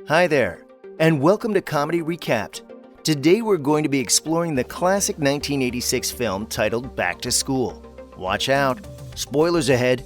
Hi there, and welcome to Comedy Recapped. Today we're going to be exploring the classic 1986 film titled Back to School. Watch out, spoilers ahead.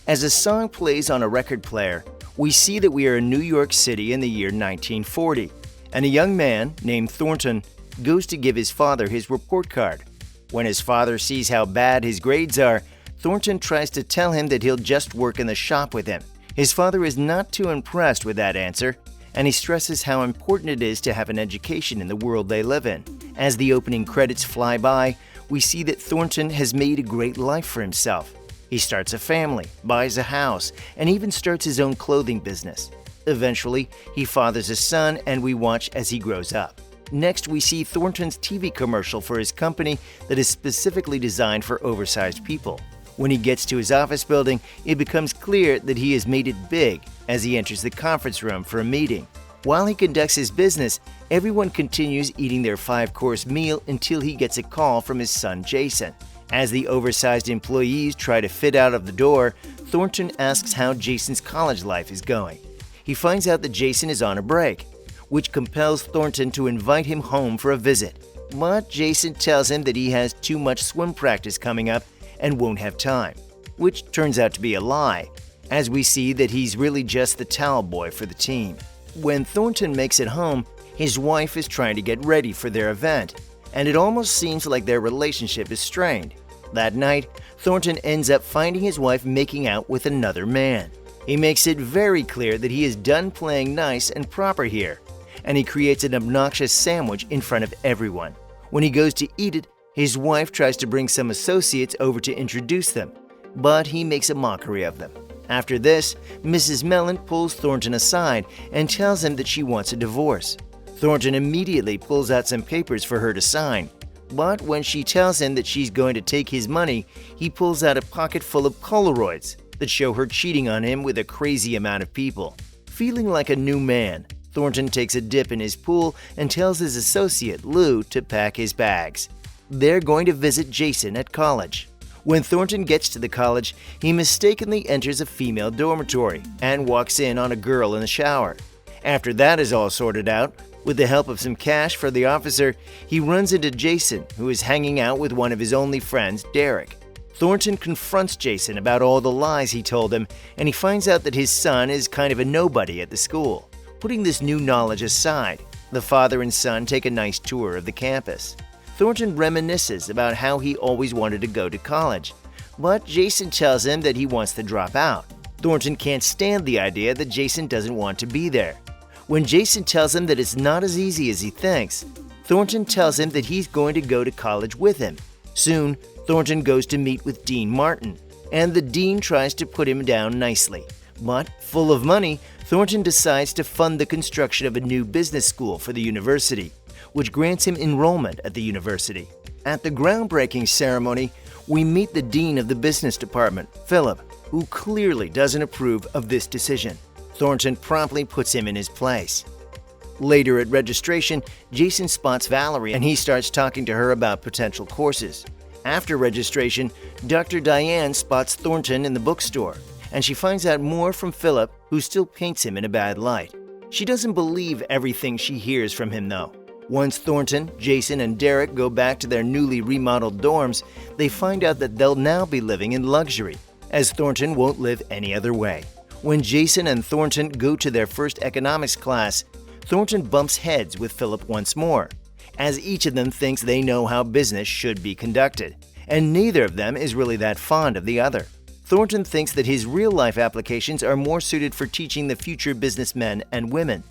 As a song plays on a record player, we see that we are in New York City in the year 1940, and a young man named Thornton goes to give his father his report card. When his father sees how bad his grades are, Thornton tries to tell him that he'll just work in the shop with him. His father is not too impressed with that answer, and he stresses how important it is to have an education in the world they live in. As the opening credits fly by, we see that Thornton has made a great life for himself. He starts a family, buys a house, and even starts his own clothing business. Eventually, he fathers a son, and we watch as he grows up. Next, we see Thornton's TV commercial for his company that is specifically designed for oversized people. When he gets to his office building, it becomes clear that he has made it big as he enters the conference room for a meeting. While he conducts his business, everyone continues eating their 5-course meal until he gets a call from his son Jason. As the oversized employees try to fit out of the door, Thornton asks how Jason's college life is going. He finds out that Jason is on a break, which compels Thornton to invite him home for a visit. But Jason tells him that he has too much swim practice coming up and won't have time, which turns out to be a lie, as we see that he's really just the towel boy for the team. When Thornton makes it home, his wife is trying to get ready for their event, and it almost seems like their relationship is strained. That night, Thornton ends up finding his wife making out with another man. He makes it very clear that he is done playing nice and proper here, and he creates an obnoxious sandwich in front of everyone. When he goes to eat it, his wife tries to bring some associates over to introduce them, but he makes a mockery of them. After this, Mrs. Mellon pulls Thornton aside and tells him that she wants a divorce. Thornton immediately pulls out some papers for her to sign, but when she tells him that she's going to take his money, he pulls out a pocket full of Polaroids that show her cheating on him with a crazy amount of people. Feeling like a new man, Thornton takes a dip in his pool and tells his associate, Lou, to pack his bags. They're going to visit Jason at college. When Thornton gets to the college, he mistakenly enters a female dormitory and walks in on a girl in the shower. After that is all sorted out, with the help of some cash for the officer, he runs into Jason, who is hanging out with one of his only friends, Derek. Thornton confronts Jason about all the lies he told him, and he finds out that his son is kind of a nobody at the school. Putting this new knowledge aside, the father and son take a nice tour of the campus. Thornton reminisces about how he always wanted to go to college, but Jason tells him that he wants to drop out. Thornton can't stand the idea that Jason doesn't want to be there. When Jason tells him that it's not as easy as he thinks, Thornton tells him that he's going to go to college with him. Soon, Thornton goes to meet with Dean Martin, and the dean tries to put him down nicely. But, full of money, Thornton decides to fund the construction of a new business school for the university, which grants him enrollment at the university. At the groundbreaking ceremony, we meet the dean of the business department, Philip, who clearly doesn't approve of this decision. Thornton promptly puts him in his place. Later at registration, Jason spots Valerie and he starts talking to her about potential courses. After registration, Dr. Diane spots Thornton in the bookstore, and she finds out more from Philip, who still paints him in a bad light. She doesn't believe everything she hears from him, though. Once Thornton, Jason, and Derek go back to their newly remodeled dorms, they find out that they'll now be living in luxury, as Thornton won't live any other way. When Jason and Thornton go to their first economics class, Thornton bumps heads with Philip once more, as each of them thinks they know how business should be conducted, and neither of them is really that fond of the other. Thornton thinks that his real-life applications are more suited for teaching the future businessmen and women,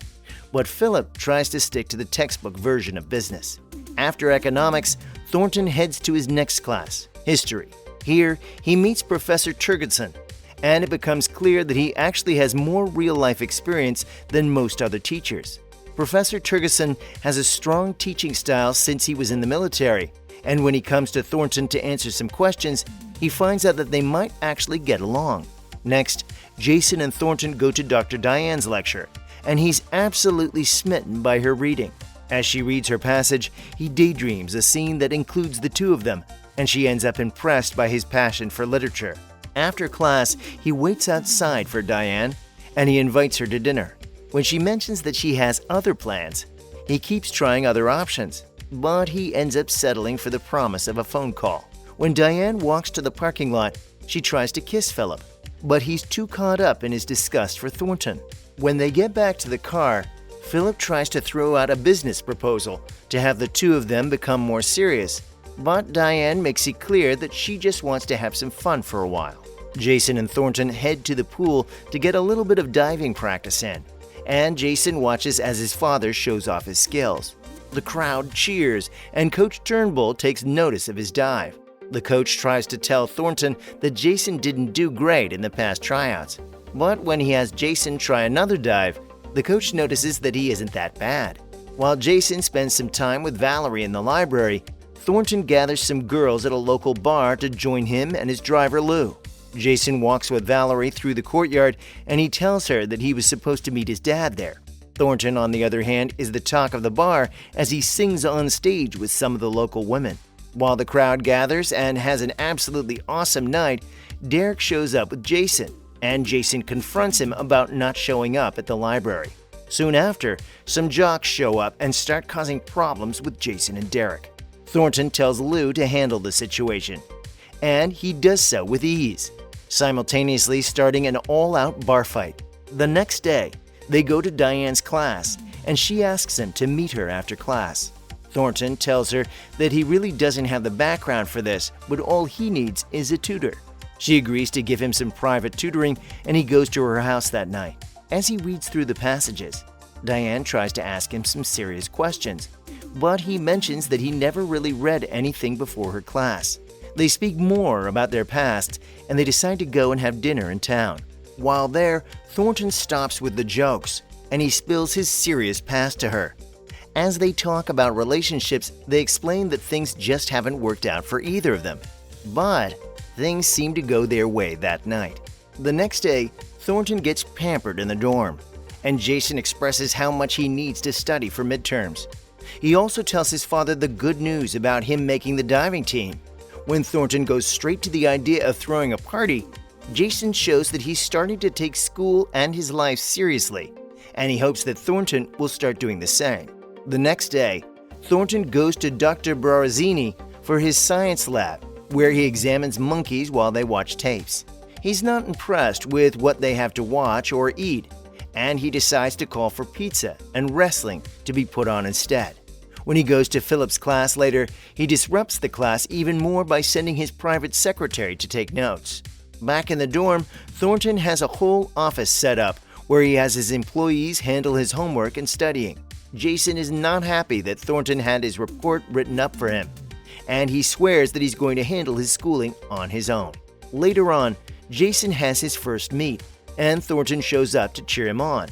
but Philip tries to stick to the textbook version of business. After economics, Thornton heads to his next class, history. Here, he meets Professor Turgidson, and it becomes clear that he actually has more real-life experience than most other teachers. Professor Turgidson has a strong teaching style since he was in the military, and when he comes to Thornton to answer some questions, he finds out that they might actually get along. Next, Jason and Thornton go to Dr. Diane's lecture, and he's absolutely smitten by her reading. As she reads her passage, he daydreams a scene that includes the two of them, and she ends up impressed by his passion for literature. After class, he waits outside for Diane, and he invites her to dinner. When she mentions that she has other plans, he keeps trying other options, but he ends up settling for the promise of a phone call. When Diane walks to the parking lot, she tries to kiss Philip, but he's too caught up in his disgust for Thornton. When they get back to the car, Philip tries to throw out a business proposal to have the two of them become more serious, but Diane makes it clear that she just wants to have some fun for a while. Jason and Thornton head to the pool to get a little bit of diving practice in, and Jason watches as his father shows off his skills. The crowd cheers, and Coach Turnbull takes notice of his dive. The coach tries to tell Thornton that Jason didn't do great in the past tryouts, but when he has Jason try another dive, the coach notices that he isn't that bad. While Jason spends some time with Valerie in the library, Thornton gathers some girls at a local bar to join him and his driver Lou. Jason walks with Valerie through the courtyard, and he tells her that he was supposed to meet his dad there. Thornton, on the other hand, is the talk of the bar as he sings on stage with some of the local women. While the crowd gathers and has an absolutely awesome night, Derek shows up with Jason, and Jason confronts him about not showing up at the library. Soon after, some jocks show up and start causing problems with Jason and Derek. Thornton tells Lou to handle the situation, and he does so with ease, simultaneously starting an all-out bar fight. The next day, they go to Diane's class, and she asks him to meet her after class. Thornton tells her that he really doesn't have the background for this, but all he needs is a tutor. She agrees to give him some private tutoring, and he goes to her house that night. As he reads through the passages, Diane tries to ask him some serious questions, but he mentions that he never really read anything before her class. They speak more about their past, and they decide to go and have dinner in town. While there, Thornton stops with the jokes, and he spills his serious past to her. As they talk about relationships, they explain that things just haven't worked out for either of them. But things seem to go their way that night. The next day, Thornton gets pampered in the dorm, and Jason expresses how much he needs to study for midterms. He also tells his father the good news about him making the diving team. When Thornton goes straight to the idea of throwing a party, Jason shows that he's starting to take school and his life seriously, and he hopes that Thornton will start doing the same. The next day, Thornton goes to Dr. Barazzini for his science lab, where he examines monkeys while they watch tapes. He's not impressed with what they have to watch or eat, and he decides to call for pizza and wrestling to be put on instead. When he goes to Philip's class later, he disrupts the class even more by sending his private secretary to take notes. Back in the dorm, Thornton has a whole office set up where he has his employees handle his homework and studying. Jason is not happy that Thornton had his report written up for him, and he swears that he's going to handle his schooling on his own. Later on, Jason has his first meet, and Thornton shows up to cheer him on.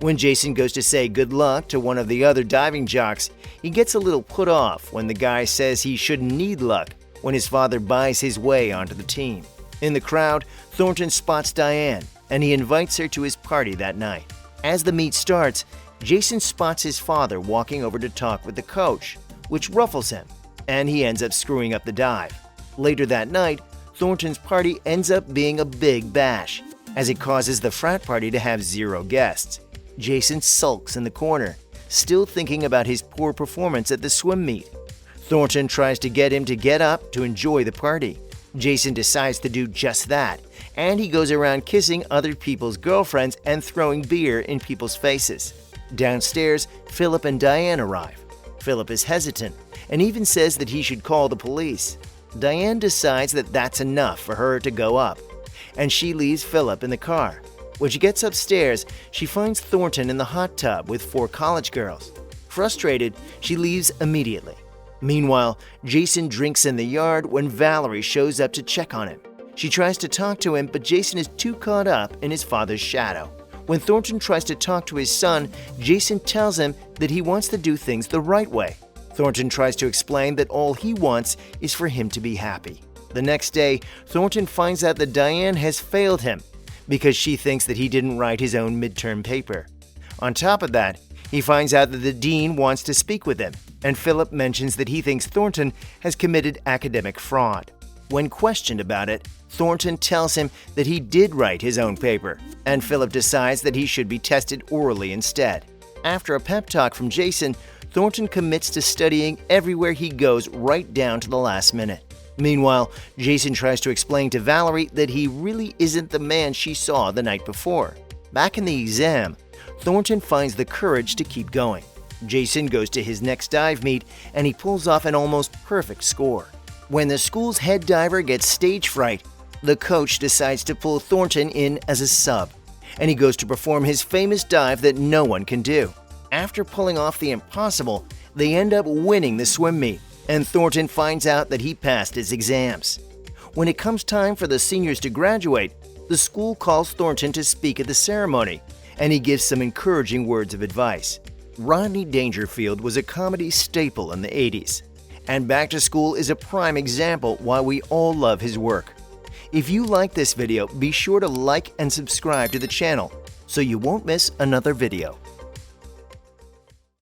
When Jason goes to say good luck to one of the other diving jocks, he gets a little put off when the guy says he shouldn't need luck when his father buys his way onto the team. In the crowd, Thornton spots Diane, and he invites her to his party that night. As the meet starts, Jason spots his father walking over to talk with the coach, which ruffles him, and he ends up screwing up the dive. Later that night, Thornton's party ends up being a big bash, as it causes the frat party to have 0 guests. Jason sulks in the corner, still thinking about his poor performance at the swim meet. Thornton tries to get him to get up to enjoy the party. Jason decides to do just that, and he goes around kissing other people's girlfriends and throwing beer in people's faces. Downstairs, Philip and Diane arrive. Philip is hesitant and even says that he should call the police. Diane decides that that's enough for her to go up, and she leaves Philip in the car. When she gets upstairs, she finds Thornton in the hot tub with 4 college girls. Frustrated, she leaves immediately. Meanwhile, Jason drinks in the yard when Valerie shows up to check on him. She tries to talk to him, but Jason is too caught up in his father's shadow. When Thornton tries to talk to his son, Jason tells him that he wants to do things the right way. Thornton tries to explain that all he wants is for him to be happy. The next day, Thornton finds out that Diane has failed him because she thinks that he didn't write his own midterm paper. On top of that, he finds out that the dean wants to speak with him, and Philip mentions that he thinks Thornton has committed academic fraud. When questioned about it, Thornton tells him that he did write his own paper, and Philip decides that he should be tested orally instead. After a pep talk from Jason, Thornton commits to studying everywhere he goes right down to the last minute. Meanwhile, Jason tries to explain to Valerie that he really isn't the man she saw the night before. Back in the exam, Thornton finds the courage to keep going. Jason goes to his next dive meet and he pulls off an almost perfect score. When the school's head diver gets stage fright, the coach decides to pull Thornton in as a sub, and he goes to perform his famous dive that no one can do. After pulling off the impossible, they end up winning the swim meet, and Thornton finds out that he passed his exams. When it comes time for the seniors to graduate, the school calls Thornton to speak at the ceremony, and he gives some encouraging words of advice. Rodney Dangerfield was a comedy staple in the 80s, and Back to School is a prime example why we all love his work. If you like this video, be sure to like and subscribe to the channel so you won't miss another video.